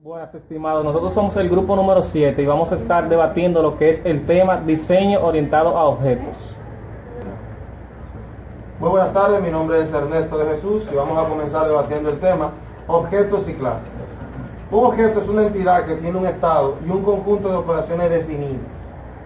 Buenas, estimados. Nosotros somos el grupo número 7 y vamos a estar debatiendo lo que es el tema diseño orientado a objetos. Muy buenas tardes, mi nombre es Ernesto de Jesús y vamos a comenzar debatiendo el tema objetos y clases. Un objeto es una entidad que tiene un estado y un conjunto de operaciones definidas.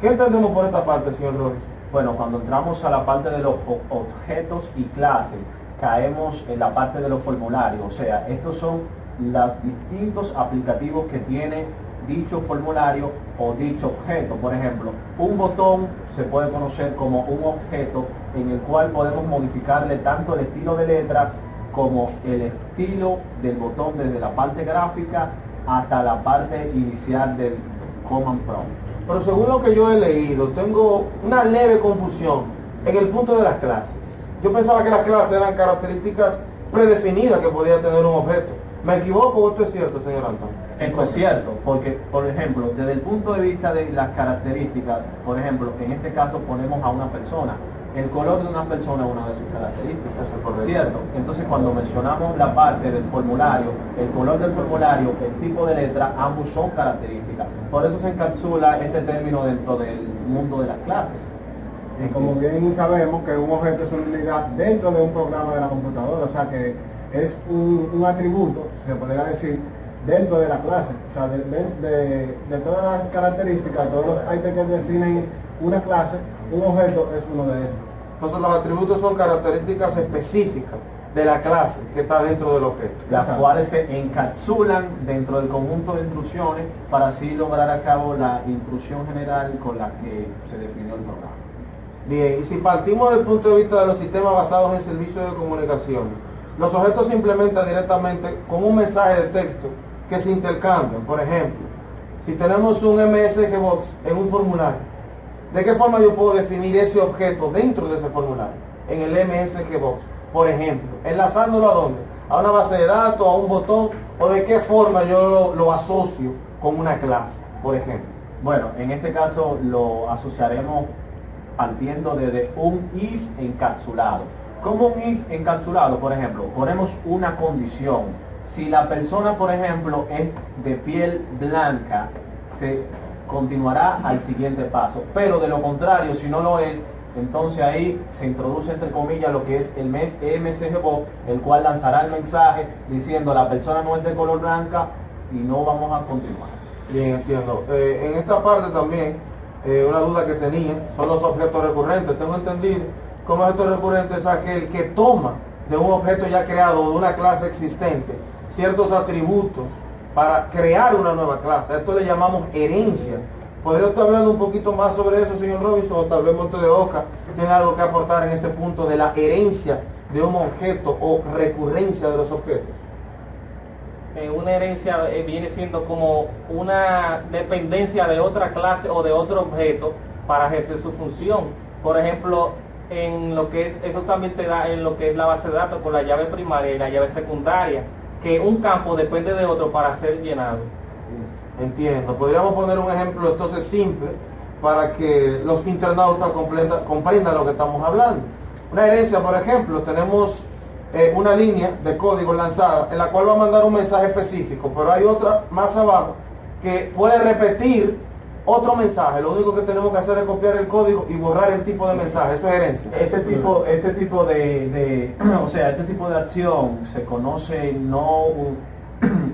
¿Qué entendemos por esta parte, señor Robles? Bueno, cuando entramos a la parte de los objetos y clases, caemos en la parte de los formularios. O sea, estos son los distintos aplicativos que tiene dicho formulario o dicho objeto. Por ejemplo, un botón se puede conocer como un objeto en el cual podemos modificarle tanto el estilo de letra como el estilo del botón desde la parte gráfica hasta la parte inicial del Command Prompt. Pero según lo que yo he leído, tengo una leve confusión en el punto de las clases. Yo pensaba que las clases eran características predefinidas que podía tener un objeto. ¿Me equivoco o esto es cierto, señor Antonio? Esto es cierto, porque, por ejemplo, desde el punto de vista de las características, por ejemplo, en este caso ponemos a una persona. El color de una persona es una de sus características, Eso es correcto. ¿cierto? Entonces, cuando mencionamos la parte del formulario, el color del formulario, el tipo de letra, ambos son características. Por eso se encapsula este término dentro del mundo de las clases. Y como bien sabemos que un objeto es una unidad dentro de un programa de la computadora, o sea que es un atributo, se podría decir, dentro de la clase. O sea, de todas las características, todos los ítems que definen una clase, un objeto es uno de esos. Entonces los atributos son características específicas de la clase que está dentro del objeto. Las cuales se encapsulan dentro del conjunto de instrucciones para así lograr a cabo la instrucción general con la que se definió el programa. Bien, y si partimos del punto de vista de los sistemas basados en servicios de comunicación, los objetos se implementan directamente con un mensaje de texto que se intercambian. Por ejemplo, si tenemos un MSG Box en un formulario, ¿de qué forma yo puedo definir ese objeto dentro de ese formulario? En el MSG Box, por ejemplo, enlazándolo ¿a dónde? A una base de datos, a un botón, o de qué forma yo lo asocio con una clase, por ejemplo. Bueno, en este caso lo asociaremos partiendo desde un if encapsulado. Como un if encapsulado, por ejemplo, ponemos una condición. Si la persona, por ejemplo, es de piel blanca, se continuará al siguiente paso. Pero de lo contrario, si no lo es, entonces ahí se introduce entre comillas lo que es el MSG Box, el cual lanzará el mensaje diciendo la persona no es de color blanca y no vamos a continuar. Bien, entiendo. En esta parte también, una duda que tenía son los objetos recurrentes. Tengo entendido que un objeto recurrente es aquel que toma de un objeto ya creado o de una clase existente ciertos atributos para crear una nueva clase. A esto le llamamos herencia. ¿Podría usted hablar un poquito más sobre eso, señor Robinson? O tal vez Monte de Oca tiene algo que aportar en ese punto de la herencia de un objeto o recurrencia de los objetos. Una herencia viene siendo como una dependencia de otra clase o de otro objeto para ejercer su función. Por ejemplo, en lo que es, eso también te da en lo que es la base de datos con la llave primaria y la llave secundaria, que un campo depende de otro para ser llenado. Entiendo. Podríamos poner un ejemplo entonces simple para que los internautas comprendan lo que estamos hablando. Una herencia, por ejemplo, tenemos una línea de código lanzada en la cual va a mandar un mensaje específico, pero hay otra más abajo que puede repetir otro mensaje. Lo único que tenemos que hacer es copiar el código y borrar el tipo de mensaje. Eso es herencia. Este tipo o sea, este tipo de acción se conoce no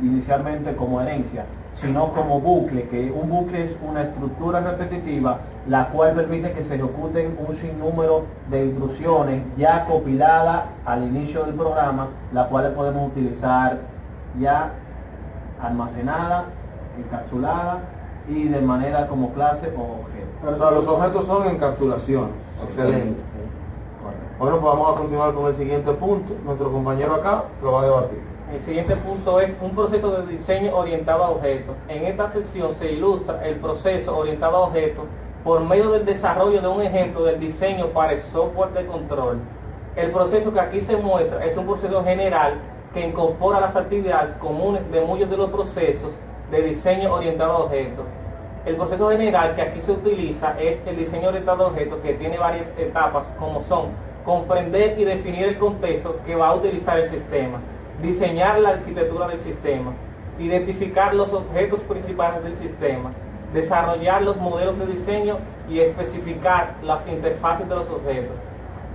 inicialmente como herencia, sino como bucle, que un bucle es una estructura repetitiva la cual permite que se ejecuten un sinnúmero de instrucciones ya compiladas al inicio del programa, las cuales podemos utilizar ya almacenadas, encapsuladas y de manera como clase o objeto. O sea, los objetos son encapsulaciones. Excelente. Bueno, pues vamos a continuar con el siguiente punto. Nuestro compañero acá lo va a debatir. El siguiente punto es un proceso de diseño orientado a objetos. En esta sección se ilustra el proceso orientado a objetos por medio del desarrollo de un ejemplo del diseño para el software de control. El proceso que aquí se muestra es un proceso general que incorpora las actividades comunes de muchos de los procesos de diseño orientado a objetos. El proceso general que aquí se utiliza es el diseño orientado a objetos, que tiene varias etapas, como son comprender y definir el contexto que va a utilizar el sistema, diseñar la arquitectura del sistema, identificar los objetos principales del sistema, desarrollar los modelos de diseño y especificar las interfaces de los objetos.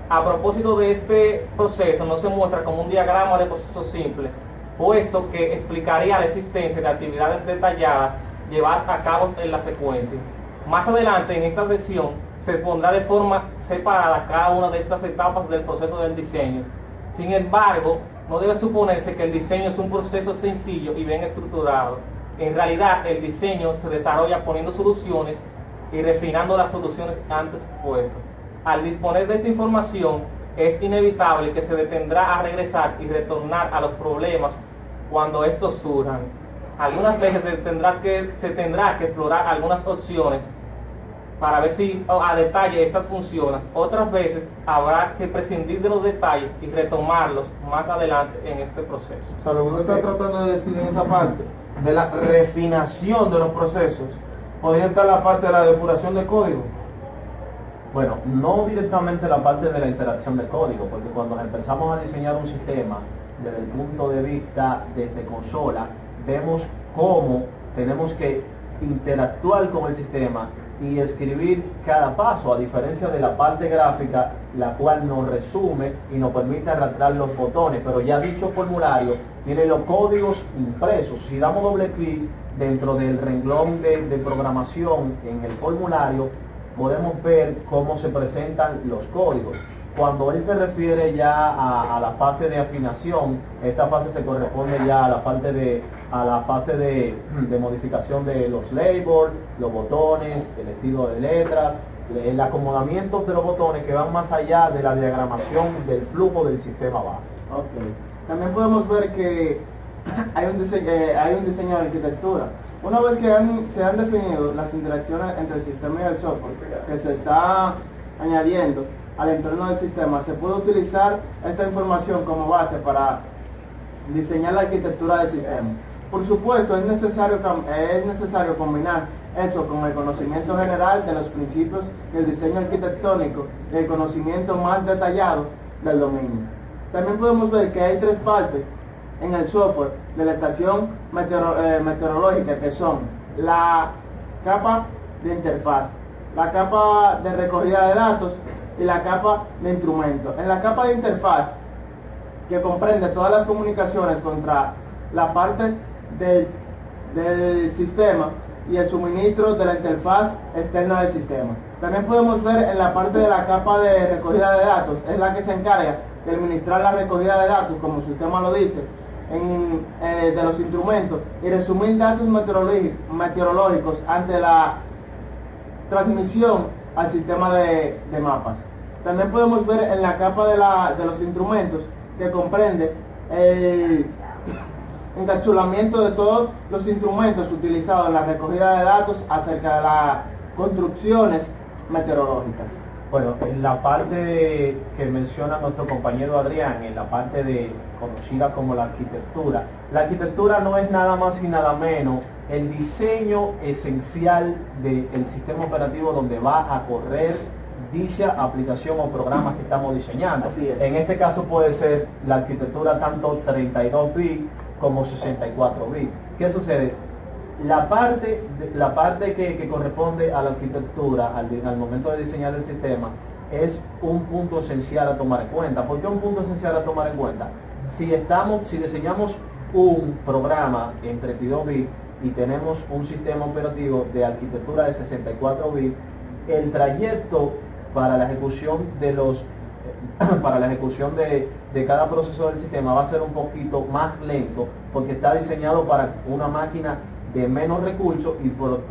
A propósito de este proceso, no se muestra como un diagrama de proceso simple, puesto que explicaría la existencia de actividades detalladas llevadas a cabo en la secuencia. Más adelante en esta versión se pondrá de forma separada cada una de estas etapas del proceso del diseño. Sin embargo, no debe suponerse que el diseño es un proceso sencillo y bien estructurado. En realidad, el diseño se desarrolla poniendo soluciones y refinando las soluciones antes puestas. Al disponer de esta información, es inevitable que se detendrá a regresar y retornar a los problemas cuando estos surjan. Algunas veces se tendrá que explorar algunas opciones para ver si a detalle estas funcionan. Otras veces habrá que prescindir de los detalles y retomarlos más adelante en este proceso. O sea, lo que uno está tratando de decir en esa parte de la refinación de los procesos, podría estar la parte de la depuración de código. Bueno, no directamente la parte de la interacción de código, porque cuando empezamos a diseñar un sistema desde el punto de vista desde consola, vemos cómo tenemos que interactuar con el sistema y escribir cada paso, a diferencia de la parte gráfica, la cual nos resume y nos permite arrastrar los botones, pero ya dicho formulario tiene los códigos impresos. Si damos doble clic dentro del renglón de programación en el formulario, podemos ver cómo se presentan los códigos. Cuando él se refiere ya a la fase de afinación, esta fase se corresponde ya a la fase de modificación de los labels, los botones, el estilo de letras, el acomodamiento de los botones que van más allá de la diagramación del flujo del sistema base. Okay. También podemos ver que hay un diseño de arquitectura. Una vez que se han definido las interacciones entre el sistema y el software que se está añadiendo al entorno del sistema, se puede utilizar esta información como base para diseñar la arquitectura del sistema. Por supuesto, es necesario combinar eso con el conocimiento general de los principios del diseño arquitectónico y el conocimiento más detallado del dominio. También podemos ver que hay tres partes en el software de la estación meteorológica, que son la capa de interfaz, la capa de recogida de datos y la capa de instrumentos. En la capa de interfaz, que comprende todas las comunicaciones contra la parte del sistema y el suministro de la interfaz externa del sistema. También podemos ver en la parte de la capa de recogida de datos, es la que se encarga de administrar la recogida de datos, como su sistema lo dice, de los instrumentos, y resumir datos meteorológicos ante la transmisión al sistema de mapas. También podemos ver en la capa de los instrumentos, que comprende el encapsulamiento de todos los instrumentos utilizados en la recogida de datos acerca de las construcciones meteorológicas. Bueno, en la parte que menciona nuestro compañero Adrián, en la parte conocida como la arquitectura no es nada más y nada menos el diseño esencial del sistema operativo donde va a correr dicha aplicación o programa que estamos diseñando. Así es. En este caso puede ser la arquitectura tanto 32 bits como 64 bits. ¿Qué sucede? La parte que corresponde a la arquitectura al momento de diseñar el sistema es un punto esencial a tomar en cuenta. ¿Por qué un punto esencial a tomar en cuenta? Si diseñamos un programa en 32 bits y tenemos un sistema operativo de arquitectura de 64 bits, el trayecto para la ejecución de cada proceso del sistema va a ser un poquito más lento, porque está diseñado para una máquina de menos recursos y por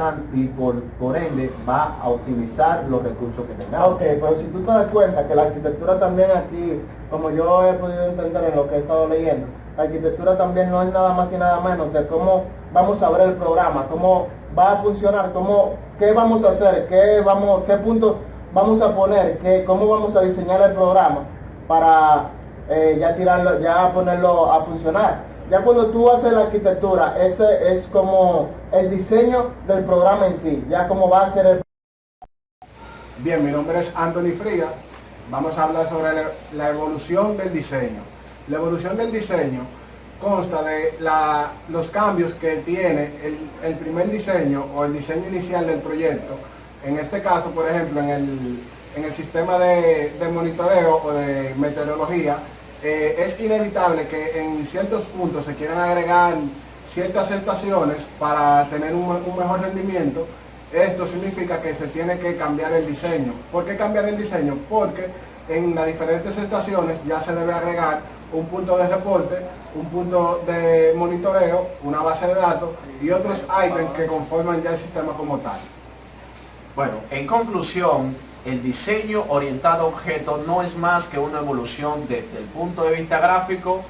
ende va a optimizar los recursos que tengamos. Ok, pero si tú te das cuenta que la arquitectura también aquí, como yo he podido entender en lo que he estado leyendo, la arquitectura también no es nada más y nada menos de cómo vamos a ver el programa, cómo va a funcionar, qué vamos a hacer, qué puntos vamos a poner, cómo vamos a diseñar el programa para ya ponerlo a funcionar. Ya cuando tú haces la arquitectura, ese es como el diseño del programa en sí, ya cómo va a ser el... Bien, mi nombre es Anthony Frías. Vamos a hablar sobre la evolución del diseño. La evolución del diseño consta de los cambios que tiene el primer diseño o el diseño inicial del proyecto. En este caso, por ejemplo, en el sistema de monitoreo o de meteorología, es inevitable que en ciertos puntos se quieran agregar ciertas estaciones para tener un mejor rendimiento. Esto significa que se tiene que cambiar el diseño. ¿Por qué cambiar el diseño? Porque en las diferentes estaciones ya se debe agregar un punto de reporte, un punto de monitoreo, una base de datos y otros ítems que conforman ya el sistema como tal. Bueno, en conclusión, el diseño orientado a objeto no es más que una evolución desde el punto de vista gráfico